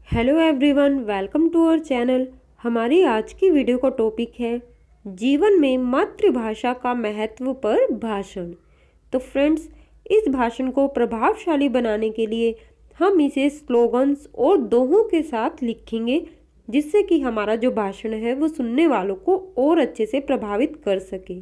Hello everyone, welcome to our channel. हमारी आज की वीडियो का टॉपिक है जीवन में मातृभाषा का महत्व पर भाषण। तो फ्रेंड्स, इस भाषण को प्रभावशाली बनाने के लिए हम इसे स्लोगन्स और दोहों के साथ लिखेंगे, जिससे कि हमारा जो भाषण है वो सुनने वालों को और अच्छे से प्रभावित कर सके।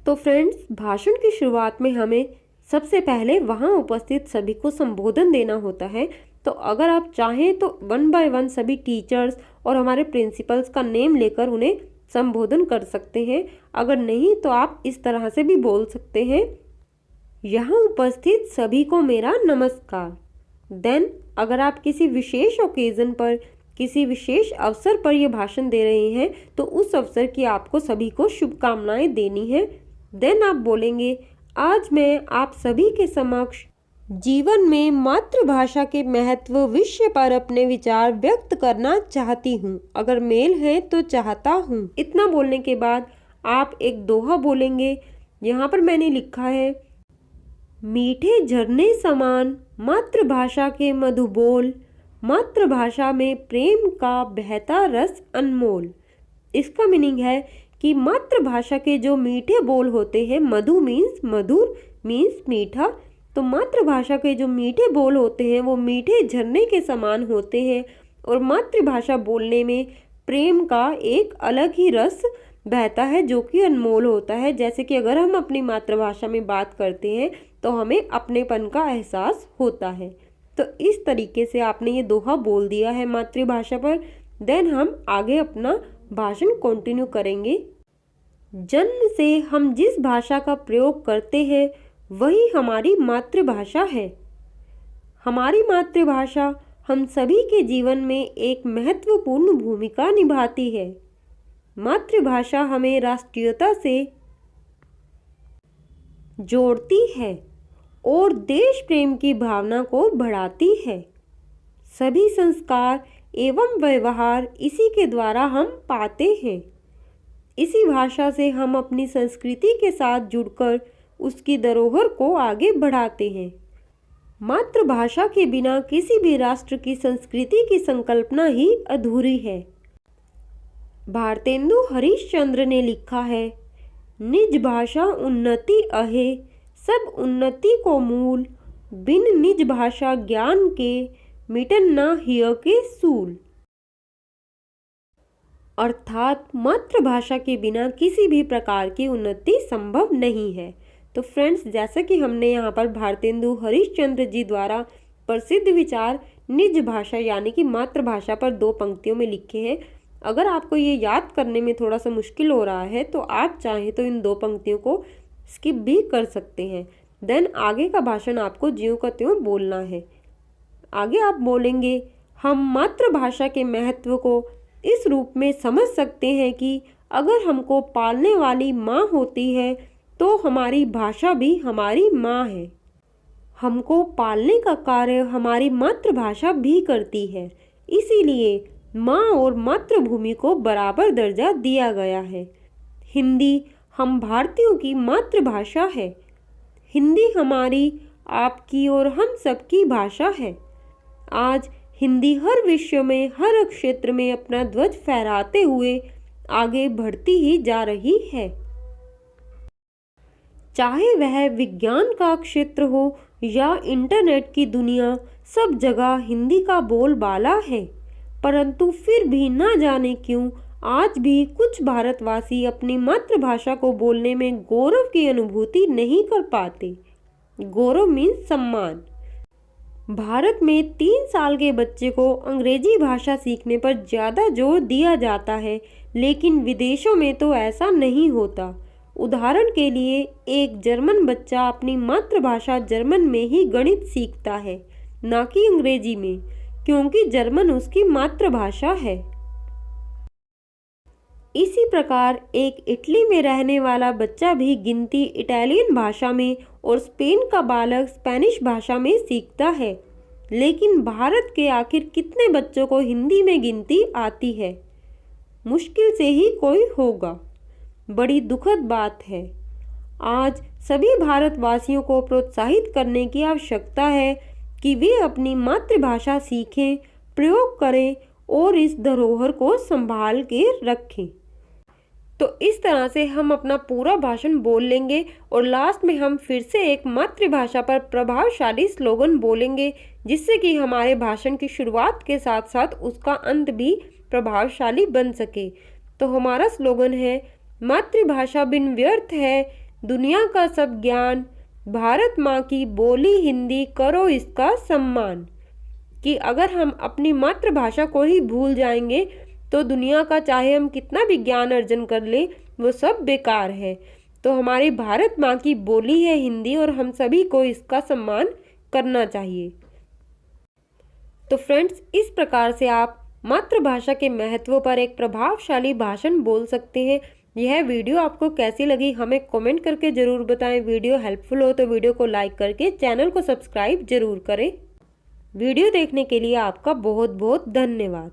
तो फ्रेंड्स, भाषण की शुरुआत में हमें सबसे पहले वहाँ उपस्थित सभी को संबोधन देना होता है। तो अगर आप चाहें तो वन बाय वन सभी टीचर्स और हमारे प्रिंसिपल्स का नेम लेकर उन्हें संबोधन कर सकते हैं। अगर नहीं तो आप इस तरह से भी बोल सकते हैं, यहाँ उपस्थित सभी को मेरा नमस्कार। देन अगर आप किसी विशेष ओकेजन पर, किसी विशेष अवसर पर यह भाषण दे रहे हैं तो उस अवसर की आपको सभी को शुभकामनाएं देनी है। देन आप बोलेंगे, आज मैं आप सभी के समक्ष जीवन में मातृभाषा के महत्व विषय पर अपने विचार व्यक्त करना चाहती हूँ। अगर मेल है तो चाहता हूँ। इतना बोलने के बाद आप एक दोहा बोलेंगे। यहाँ पर मैंने लिखा है, मीठे झरने समान मातृभाषा के मधु बोल, मातृभाषा में प्रेम का बहता रस अनमोल। इसका मीनिंग है कि मातृभाषा के जो मीठे बोल होते हैं, मधु मीन्स मधुर मीन्स मीठा, तो मातृभाषा के जो मीठे बोल होते हैं वो मीठे झरने के समान होते हैं और मातृभाषा बोलने में प्रेम का एक अलग ही रस बहता है जो कि अनमोल होता है। जैसे कि अगर हम अपनी मातृभाषा में बात करते हैं तो हमें अपनेपन का एहसास होता है। तो इस तरीके से आपने ये दोहा बोल दिया है मातृभाषा पर। देन हम आगे अपना भाषण कंटिन्यू करेंगे। जन्म से हम जिस भाषा का प्रयोग करते हैं वही हमारी मातृभाषा है। हमारी मातृभाषा हम सभी के जीवन में एक महत्वपूर्ण भूमिका निभाती है। मातृभाषा हमें राष्ट्रीयता से जोड़ती है और देश प्रेम की भावना को बढ़ाती है। सभी संस्कार एवं व्यवहार इसी के द्वारा हम पाते हैं। इसी भाषा से हम अपनी संस्कृति के साथ जुड़कर उसकी धरोहर को आगे बढ़ाते हैं। मातृभाषा के बिना किसी भी राष्ट्र की संस्कृति की संकल्पना ही अधूरी है। भारतेंदु हरिश्चंद्र ने लिखा है, निज भाषा उन्नति अहे, सब उन्नति को मूल, बिन निज भाषा ज्ञान के, मिटन ना हिय के सूल। अर्थात मातृभाषा के बिना किसी भी प्रकार की उन्नति संभव नहीं है। तो फ्रेंड्स, जैसा कि हमने यहाँ पर भारतेंदु हरिश्चंद्र जी द्वारा प्रसिद्ध विचार निज भाषा यानी कि मातृभाषा पर 2 पंक्तियों में लिखे हैं। अगर आपको ये याद करने में थोड़ा सा मुश्किल हो रहा है तो आप चाहें तो इन 2 पंक्तियों को स्किप भी कर सकते हैं। देन आगे का भाषण आपको ज्यों का त्यों बोलना है। आगे आप बोलेंगे, हम मातृभाषा के महत्व को इस रूप में समझ सकते हैं कि अगर हमको पालने वाली माँ होती है तो हमारी भाषा भी हमारी माँ है। हमको पालने का कार्य हमारी मातृभाषा भी करती है। इसीलिए माँ और मातृभूमि को बराबर दर्जा दिया गया है। हिंदी हम भारतीयों की मातृभाषा है। हिंदी हमारी, आपकी और हम सबकी भाषा है। आज हिंदी हर विषय में, हर क्षेत्र में अपना ध्वज फहराते हुए आगे बढ़ती ही जा रही है। चाहे वह विज्ञान का क्षेत्र हो या इंटरनेट की दुनिया, सब जगह हिंदी का बोलबाला है। परंतु फिर भी ना जाने क्यों आज भी कुछ भारतवासी अपनी मातृभाषा को बोलने में गौरव की अनुभूति नहीं कर पाते। गौरव मीन्स सम्मान। भारत में 3 साल के बच्चे को अंग्रेजी भाषा सीखने पर ज़्यादा जोर दिया जाता है, लेकिन विदेशों में तो ऐसा नहीं होता। उदाहरण के लिए एक जर्मन बच्चा अपनी मातृभाषा जर्मन में ही गणित सीखता है, ना कि अंग्रेजी में, क्योंकि जर्मन उसकी मातृभाषा है। इसी प्रकार एक इटली में रहने वाला बच्चा भी गिनती इटालियन भाषा में और स्पेन का बालक स्पेनिश भाषा में सीखता है। लेकिन भारत के आखिर कितने बच्चों को हिंदी में गिनती आती है? मुश्किल से ही कोई होगा। बड़ी दुखद बात है। आज सभी भारतवासियों को प्रोत्साहित करने की आवश्यकता है कि वे अपनी मातृभाषा सीखें, प्रयोग करें और इस धरोहर को संभाल के रखें। तो इस तरह से हम अपना पूरा भाषण बोल लेंगे और लास्ट में हम फिर से एक मातृभाषा पर प्रभावशाली स्लोगन बोलेंगे, जिससे कि हमारे भाषण की शुरुआत के साथ साथ उसका अंत भी प्रभावशाली बन सके। तो हमारा स्लोगन है, मातृभाषा बिन व्यर्थ है दुनिया का सब ज्ञान, भारत माँ की बोली हिंदी करो इसका सम्मान। कि अगर हम अपनी मातृभाषा को ही भूल जाएंगे तो दुनिया का चाहे हम कितना भी ज्ञान अर्जन कर ले वो सब बेकार है। तो हमारी भारत माँ की बोली है हिंदी और हम सभी को इसका सम्मान करना चाहिए। तो फ्रेंड्स, इस प्रकार से आप मातृभाषा के महत्व पर एक प्रभावशाली भाषण बोल सकते हैं। यह वीडियो आपको कैसी लगी हमें कमेंट करके ज़रूर बताएं। वीडियो हेल्पफुल हो तो वीडियो को लाइक करके चैनल को सब्सक्राइब जरूर करें। वीडियो देखने के लिए आपका बहुत बहुत धन्यवाद।